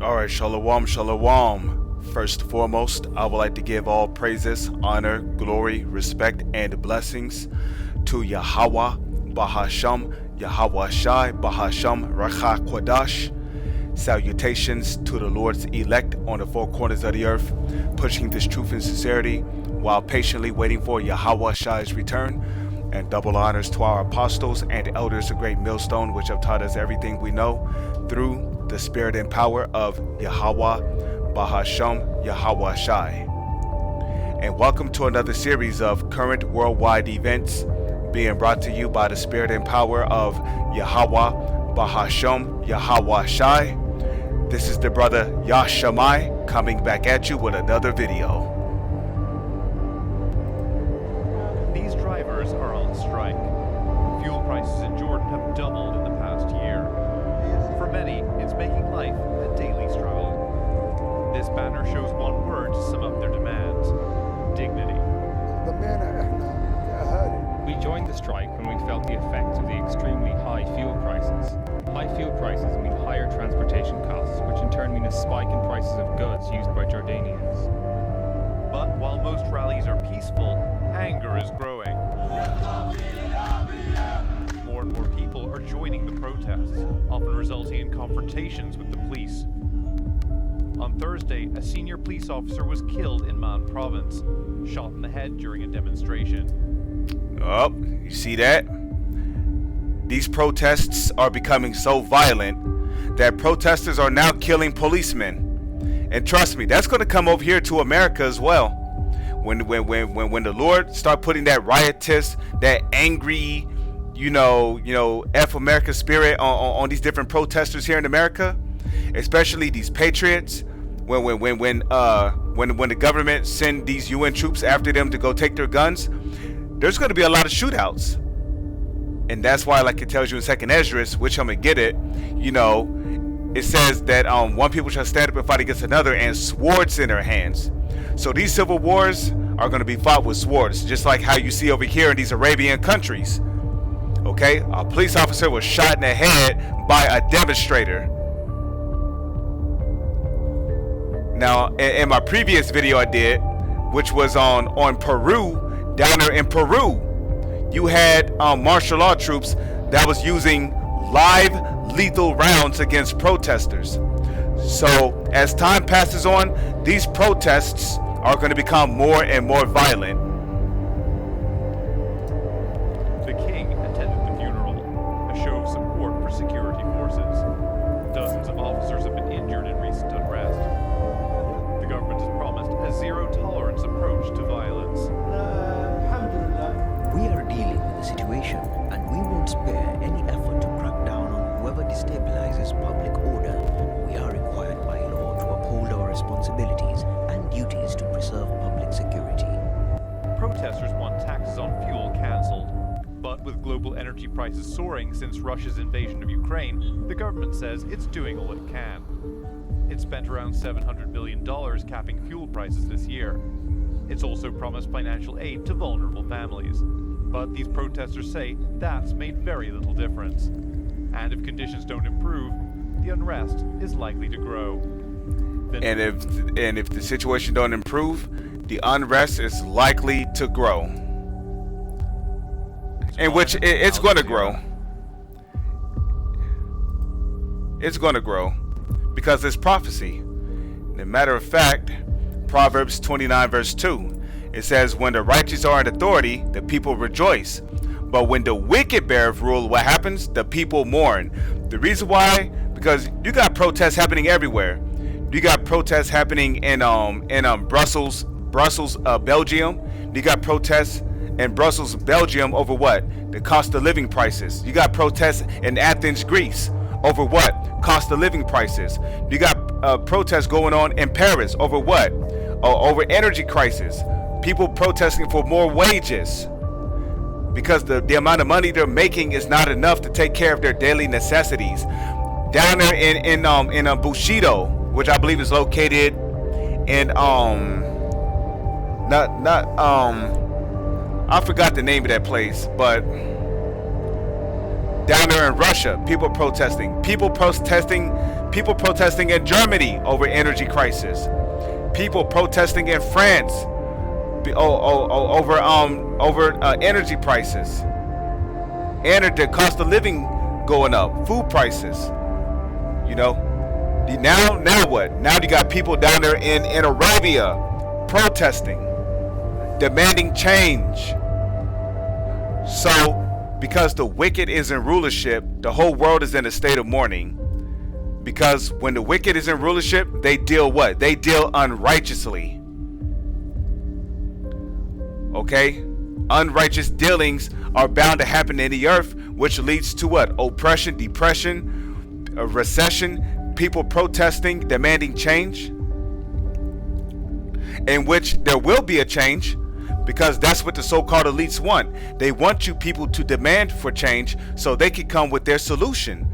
Alright, shalom, shalom. First and foremost, I would like to give all praises, honor, glory, respect, and blessings to Yahweh, ahchyam, Yahweh Shai, ahchyam, Racha Kwadash. Salutations to the Lord's elect on the four corners of the earth, pushing this truth and sincerity while patiently waiting for Yahweh Shai's return. And double honors to our apostles and elders of Great Millstone, which have taught us everything we know through the spirit and power of Yahweh, ahchyam, Yahweh Shai. And welcome to another series of current worldwide events being brought to you by the spirit and power of Yahweh, ahchyam, Yahweh Shai. This is the brother Yashamai coming back at you with another video. These drivers are on strike. Fuel prices in Jordan have doubled in the past year. For many, it's making life a daily struggle. This banner shows one word to sum up their demands: dignity. We joined the strike when we felt the effects of the extremely high fuel prices. High fuel prices mean higher transportation costs, which in turn mean a spike in prices of goods used by Jordanians. But while most rallies are peaceful, anger is growing. More and more people are joining the protests, often resulting in confrontations with the police. On Thursday, a senior police officer was killed in Man province, shot in the head during a demonstration. Oh, you see that? These protests are becoming so violent that protesters are now killing policemen. And trust me, that's going to come over here to America as well. When the Lord start putting that riotous, that angry, F America spirit on these different protesters here in America, especially these patriots, when the government send these UN troops after them to go take their guns, there's going to be a lot of shootouts. And that's why, like it tells you in 2nd Esdras, which I'm going to get it, it says that one people shall stand up and fight against another, and swords in their hands. So these civil wars are going to be fought with swords, just like how you see over here in these Arabian countries. Okay, a police officer was shot in the head by a demonstrator. Now, in my previous video I did, which was on Peru, down there in Peru, you had martial law troops that was using live lethal rounds against protesters. So as time passes on, these protests are going to become more and more violent. The king attended the funeral, a show of support for security forces. Dozens of officers have been injured in recent unrest. The government has promised a zero-tolerance approach to violence. We are dealing with the situation, and we won't spare any effort to crack down on whoever destabilizes public order. We are required by law to uphold our responsibilities and duties to preserve public security. Protesters want taxes on fuel cancelled. But with global energy prices soaring since Russia's invasion of Ukraine, the government says it's doing all it can. It spent around $700 million capping fuel prices this year. It's also promised financial aid to vulnerable families. But these protesters say that's made very little difference. And if conditions don't improve, the unrest is likely to grow. And if the situation don't improve, the unrest is likely to grow. In which it's going to grow. It's going to grow because it's prophecy. As a matter of fact, Proverbs 29 verse 2, it says, when the righteous are in authority, the people rejoice. But when the wicked bear rule, what happens? The people mourn. The reason why? Because you got protests happening everywhere. You got protests happening in Brussels, Belgium. You got protests in Brussels, Belgium over what? The cost of living prices. You got protests in Athens, Greece over what? Cost of living prices. You got protests going on in Paris over what? Over energy crisis. People protesting for more wages because the amount of money they're making is not enough to take care of their daily necessities. Down there in Bushido, which I believe is located in I forgot the name of that place, but down there in Russia, people protesting People protesting in Germany over energy crisis. People protesting in France over energy prices. And the cost of living going up, food prices. You know, now what? Now you got people down there in Arabia protesting, demanding change. So, because the wicked is in rulership, the whole world is in a state of mourning. Because when the wicked is in rulership, they deal what? They deal unrighteously. Okay? Unrighteous dealings are bound to happen in the earth, which leads to what? Oppression, depression, a recession, people protesting, demanding change. In which there will be a change, because that's what the so-called elites want. They want you people to demand for change so they can come with their solution,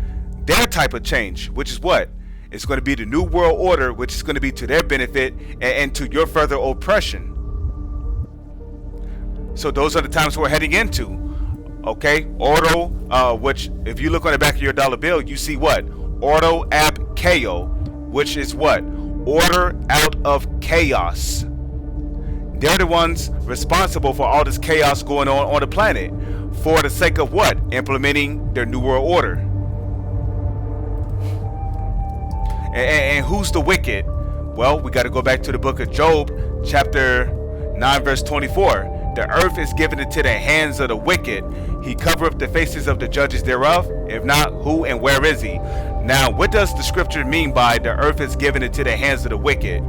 their type of change, which is what? It's going to be the new world order, which is going to be to their benefit and to your further oppression. So those are the times we're heading into. Okay, ordo, which if you look on the back of your dollar bill, you see what? Ordo ab chaos, which is what? Order out of chaos. They're the ones responsible for all this chaos going on the planet, for the sake of what? Implementing their new world order. And who's the wicked? Well, we got to go back to the book of Job, chapter 9, verse 24. The earth is given into the hands of the wicked. He covereth the faces of the judges thereof. If not, who and where is he? Now, what does the scripture mean by the earth is given into the hands of the wicked?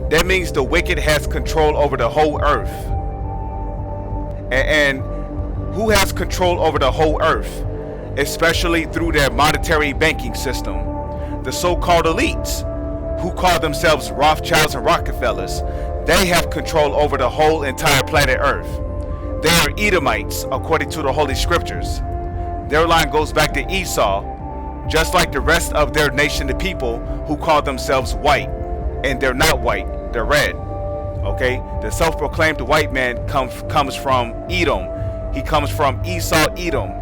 That means the wicked has control over the whole earth. And who has control over the whole earth? Especially through their monetary banking system. The so-called elites, who call themselves Rothschilds and Rockefellers, they have control over the whole entire planet Earth. They are Edomites, according to the Holy Scriptures. Their line goes back to Esau, just like the rest of their nation, the people who call themselves white. And they're not white, they're red. Okay? The self-proclaimed white man comes from Edom. He comes from Esau, Edom,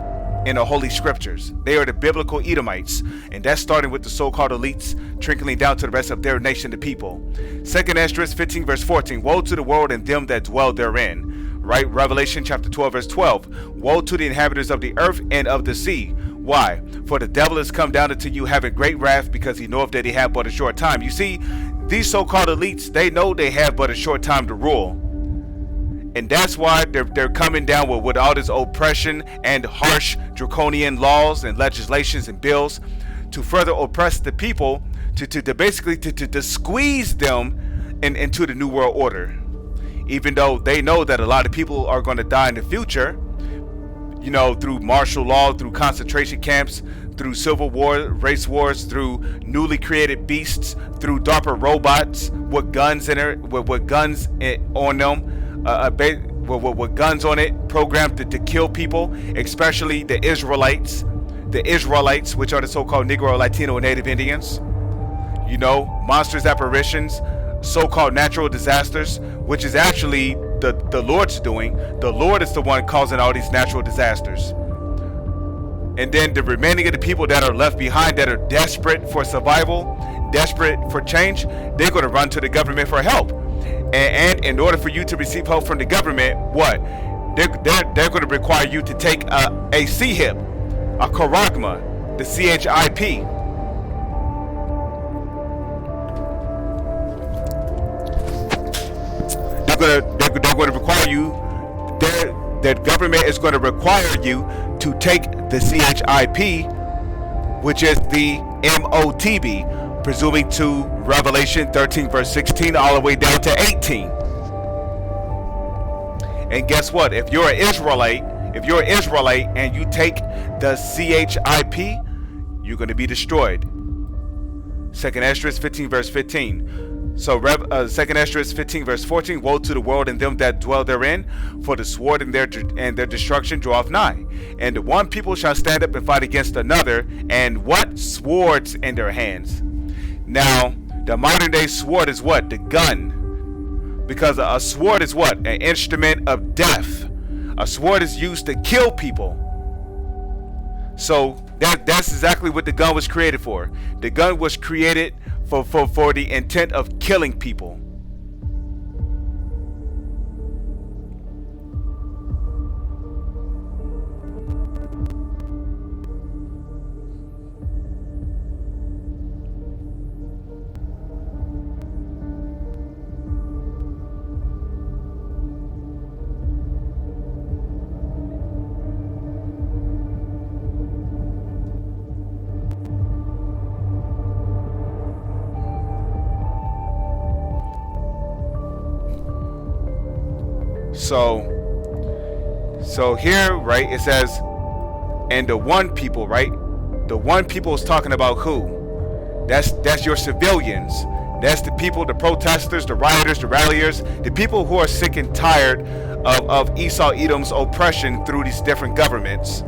in the Holy Scriptures. They are the biblical Edomites, and that's starting with the so-called elites, trickling down to the rest of their nation, the people. 2nd Esdras 15 verse 14, woe to the world and them that dwell therein. Right? Revelation chapter 12 verse 12, woe to the inhabitants of the earth and of the sea. Why? For the devil is come down unto you having great wrath, because he knoweth that he have but a short time. You see, these so-called elites, they know they have but a short time to rule. And that's why they're coming down with all this oppression and harsh draconian laws and legislations and bills to further oppress the people, to basically squeeze them into the new world order. Even though they know that a lot of people are going to die in the future, you know, through martial law, through concentration camps, through civil war, race wars, through newly created beasts, through DARPA robots with guns in it, with guns on them. With guns on it, programmed to kill people, especially the Israelites, which are the so-called Negro, Latino, and Native Indians. You know, monstrous apparitions, so-called natural disasters, which is actually the Lord's doing. The Lord is the one causing all these natural disasters. And then the remaining of the people that are left behind, that are desperate for survival, desperate for change, they're going to run to the government for help. And in order for you to receive help from the government, what? They're going to require you to take a CHIP, a charagma, the CHIP. They're going to require you, the government is going to require you to take the CHIP, which is the MOTB, presuming to Revelation 13 verse 16 all the way down to 18. And guess what? If you're an Israelite and you take the CHIP, you're going to be destroyed. 2nd Esdras 15 verse 15. So 2nd Esdras 15 verse 14, woe to the world and them that dwell therein, for the sword and their destruction draweth nigh. And the one people shall stand up and fight against another, and what? Swords in their hands. Now, the modern day sword is what? The gun. Because a sword is what? An instrument of death. A sword is used to kill people. So That's exactly what the gun was created for. The gun was created for the intent of killing people. So here, right, it says, and the one people, right? The one people is talking about who? That's your civilians. That's the people, the protesters, the rioters, the ralliers, the people who are sick and tired of Esau Edom's oppression through these different governments.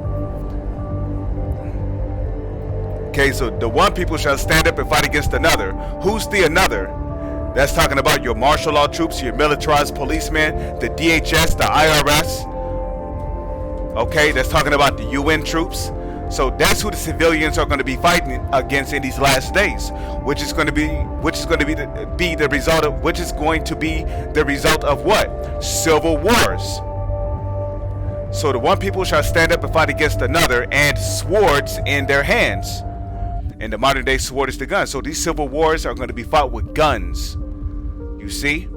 Okay, so the one people shall stand up and fight against another. Who's the another? That's talking about your martial law troops, your militarized policemen, the DHS, the IRS. Okay, that's talking about the UN troops. So that's who the civilians are going to be fighting against in these last days, which is going to be the result of what? Civil wars. So the one people shall stand up and fight against another, and swords in their hands. And the modern day sword is the gun. So these civil wars are going to be fought with guns. You see?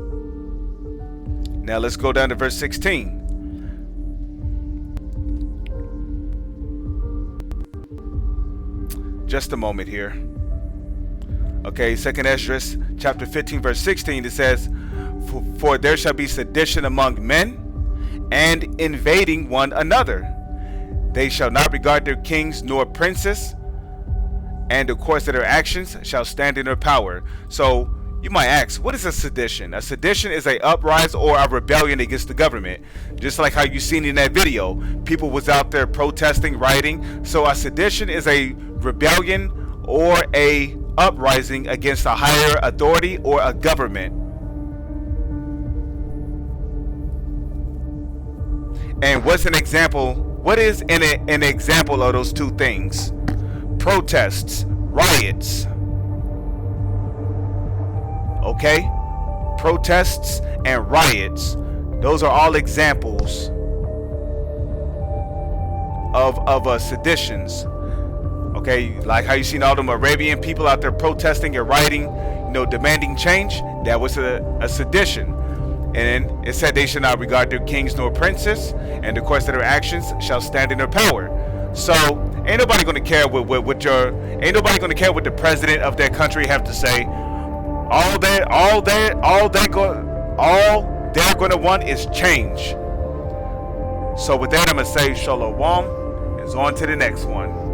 Now let's go down to verse 16. Just a moment here. Okay, 2nd Esdras chapter 15 verse 16, it says, For there shall be sedition among men, and invading one another. They shall not regard their kings nor princes, and the course of their actions shall stand in their power. So you might ask, what is a sedition? A sedition is a uprising or a rebellion against the government. Just like how you seen in that video, people was out there protesting, rioting. So a sedition is a rebellion or a uprising against a higher authority or a government. And what's an example? What is an example of those two things? Protests, riots. Okay? Protests and riots. Those are all examples of seditions. Okay, like how you seen all them Arabian people out there protesting and rioting, demanding change. That was a sedition. And then it said they shall not regard their kings nor princes, and the course of their actions shall stand in their power. So ain't nobody gonna care ain't nobody gonna care what the president of that country have to say. All they're gonna want is change. So with that, I'm gonna say shalom, and on to the next one.